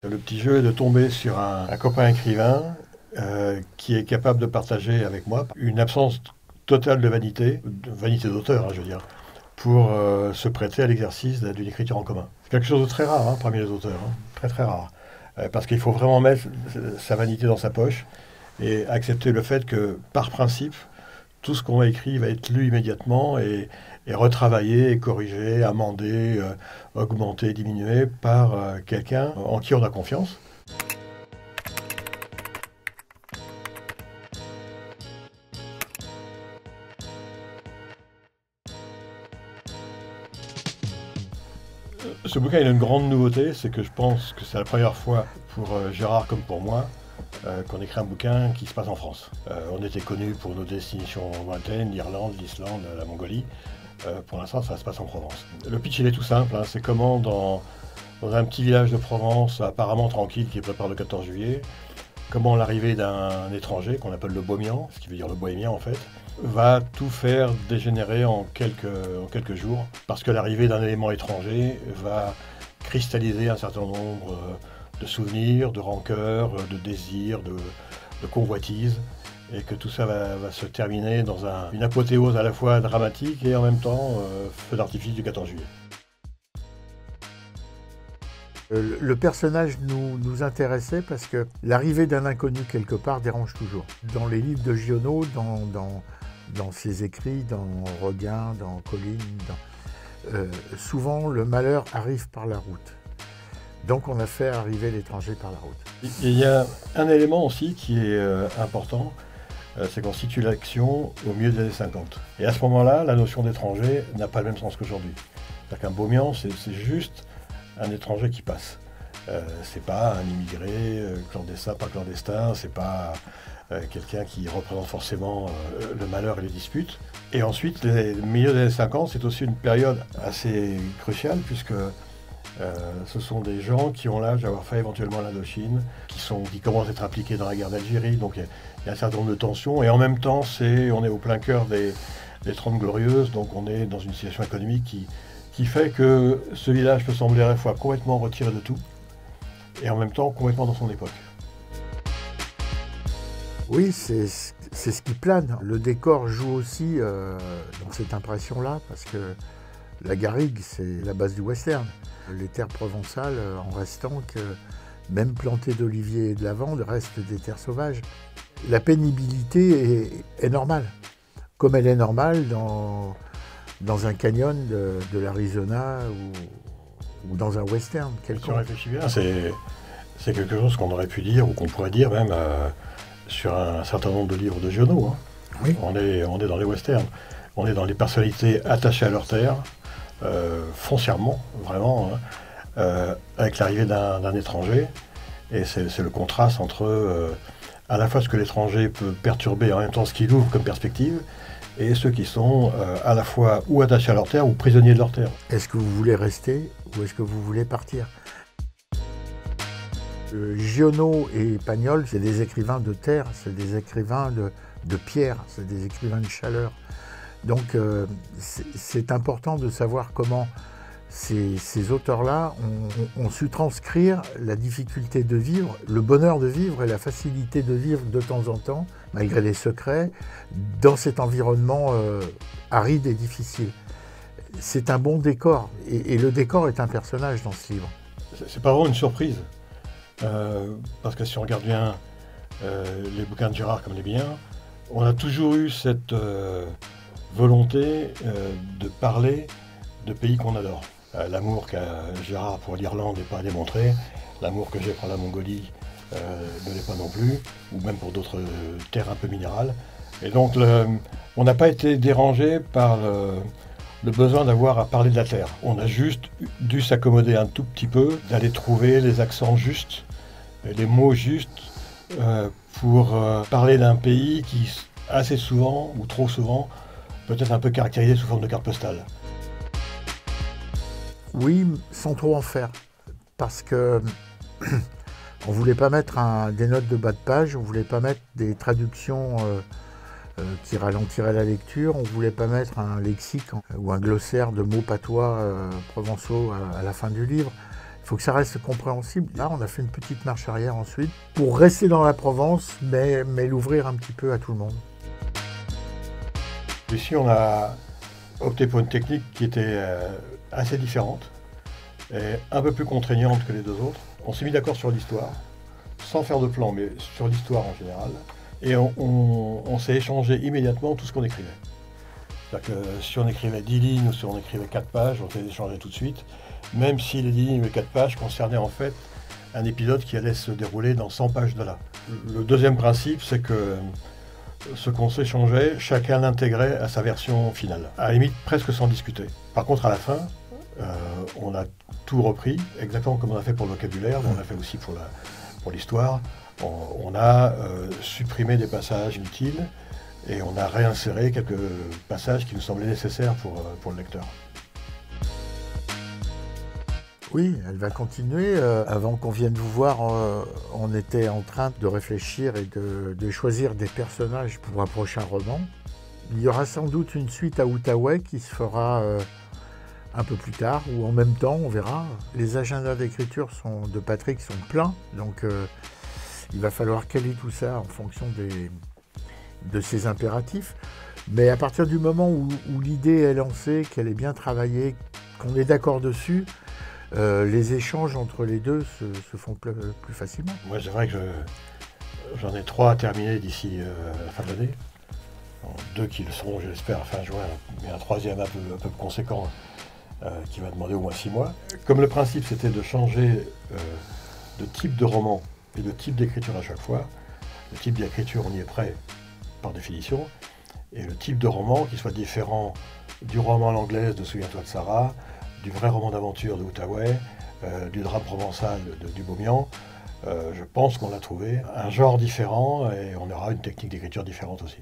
Le petit jeu est de tomber sur un copain écrivain qui est capable de partager avec moi une absence totale de vanité d'auteur, je veux dire, pour se prêter à l'exercice d'une écriture en commun. C'est quelque chose de très rare parmi les auteurs, très très rare. Parce qu'il faut vraiment mettre sa vanité dans sa poche et accepter le fait que, par principe, tout ce qu'on a écrit va être lu immédiatement et retravaillé, et corrigé, amendé, augmenté, diminué par quelqu'un en qui on a confiance. Ce bouquin, il a une grande nouveauté, c'est que je pense que c'est la première fois pour Gérard comme pour moi qu'on écrit un bouquin qui se passe en France. On était connus pour nos destinations lointaines, l'Irlande, l'Islande, la Mongolie. Pour l'instant, ça se passe en Provence. Le pitch, il est tout simple. C'est comment dans un petit village de Provence, apparemment tranquille, qui prépare le 14 juillet, comment l'arrivée d'un étranger, qu'on appelle le Bohemian, ce qui veut dire le bohémien en fait, va tout faire dégénérer en quelques jours, parce que l'arrivée d'un élément étranger va cristalliser un certain nombre de souvenirs, de rancœurs, de désirs, de convoitises, et que tout ça va se terminer dans une apothéose à la fois dramatique et en même temps feu d'artifice du 14 juillet. Le personnage nous intéressait parce que l'arrivée d'un inconnu quelque part dérange toujours. Dans les livres de Giono, dans ses écrits, dans Regain, dans Colline, souvent le malheur arrive par la route. Donc on a fait arriver l'étranger par la route. Il y a un élément aussi qui est important, c'est qu'on situe l'action au milieu des années 50. Et à ce moment-là, la notion d'étranger n'a pas le même sens qu'aujourd'hui. C'est-à-dire qu'un bohémien, c'est juste un étranger qui passe. C'est pas un immigré clandestin, pas clandestin, c'est pas quelqu'un qui représente forcément le malheur et les disputes. Et ensuite, les milieux des années 50, c'est aussi une période assez cruciale puisque ce sont des gens qui ont l'âge d'avoir fait éventuellement l'Indochine, qui commencent à être impliqués dans la guerre d'Algérie, donc il y a un certain nombre de tensions, et en même temps, on est au plein cœur des 30 Glorieuses, donc on est dans une situation économique qui fait que ce village peut sembler à la fois complètement retiré de tout, et en même temps complètement dans son époque. Oui, c'est ce qui plane. Le décor joue aussi dans cette impression-là, parce que la garrigue, c'est la base du western. Les terres provençales, en restant que, même plantées d'oliviers et de lavande, restent des terres sauvages. La pénibilité est normale, comme elle est normale dans un canyon de l'Arizona ou dans un western quelconque. Si on réfléchit bien, c'est quelque chose qu'on aurait pu dire, ou qu'on pourrait dire même sur un certain nombre de livres de Giono. Oui. On est dans les westerns, on est dans les personnalités attachées à leur terre, foncièrement, vraiment, avec l'arrivée d'un étranger. Et c'est le contraste entre à la fois ce que l'étranger peut perturber et en même temps ce qu'il ouvre comme perspective, et ceux qui sont à la fois ou attachés à leur terre ou prisonniers de leur terre. Est-ce que vous voulez rester ou est-ce que vous voulez partir? Giono et Pagnol, c'est des écrivains de terre, c'est des écrivains de pierre, c'est des écrivains de chaleur. Donc c'est important de savoir comment ces auteurs-là ont su transcrire la difficulté de vivre, le bonheur de vivre et la facilité de vivre de temps en temps, malgré les secrets, dans cet environnement aride et difficile. C'est un bon décor, et le décor est un personnage dans ce livre. C'est pas vraiment une surprise, parce que si on regarde bien les bouquins de Gérard comme les miens, on a toujours eu cette volonté de parler de pays qu'on adore. L'amour qu'a Gérard pour l'Irlande n'est pas à démontrer, l'amour que j'ai pour la Mongolie ne l'est pas non plus, ou même pour d'autres terres un peu minérales. Et donc on n'a pas été dérangé par le besoin d'avoir à parler de la terre. On a juste dû s'accommoder un tout petit peu, d'aller trouver les accents justes, les mots justes pour parler d'un pays qui assez souvent, ou trop souvent, peut être un peu caractérisé sous forme de carte postale. Oui, sans trop en faire, parce que on voulait pas mettre des notes de bas de page, on voulait pas mettre des traductions qui ralentiraient la lecture, on voulait pas mettre un lexique ou un glossaire de mots patois provençaux à la fin du livre. faut que ça reste compréhensible. Là, on a fait une petite marche arrière ensuite pour rester dans la Provence, mais l'ouvrir un petit peu à tout le monde. Ici, on a opté pour une technique qui était assez différente et un peu plus contraignante que les deux autres. On s'est mis d'accord sur l'histoire, sans faire de plan, mais sur l'histoire en général. Et on s'est échangé immédiatement tout ce qu'on écrivait. C'est-à-dire que si on écrivait 10 lignes ou si on écrivait 4 pages, on s'est échangé tout de suite, même si les 10 lignes ou les 4 pages concernaient en fait un épisode qui allait se dérouler dans 100 pages de là. Le deuxième principe, c'est que ce qu'on s'échangeait, chacun l'intégrait à sa version finale, à la limite presque sans discuter. Par contre, à la fin, on a tout repris, exactement comme on a fait pour le vocabulaire, mais on l'a fait aussi pour l'histoire. On a supprimé des passages inutiles et on a réinséré quelques passages qui nous semblaient nécessaires pour le lecteur. Oui, elle va continuer. Avant qu'on vienne vous voir, on était en train de réfléchir et de choisir des personnages pour un prochain roman. Il y aura sans doute une suite à Outaouais qui se fera un peu plus tard ou en même temps, on verra. Les agendas d'écriture de Patrick sont pleins, donc il va falloir caler tout ça en fonction de ses impératifs. Mais à partir du moment où l'idée est lancée, qu'elle est bien travaillée, qu'on est d'accord dessus, les échanges entre les deux se font plus facilement. Moi, c'est vrai que j'en ai 3 à terminer d'ici la fin de l'année. 2 qui le seront, j'espère, fin juin, mais un 3e un peu conséquent qui va demander au moins 6 mois. Comme le principe, c'était de changer de type de roman et de type d'écriture à chaque fois, le type d'écriture, on y est prêt par définition, et le type de roman qui soit différent du roman à l'anglaise de Souviens-toi de Sarah, du vrai roman d'aventure de Outaouais, du drame provençal du Beaumian. Je pense qu'on a trouvé un genre différent et on aura une technique d'écriture différente aussi.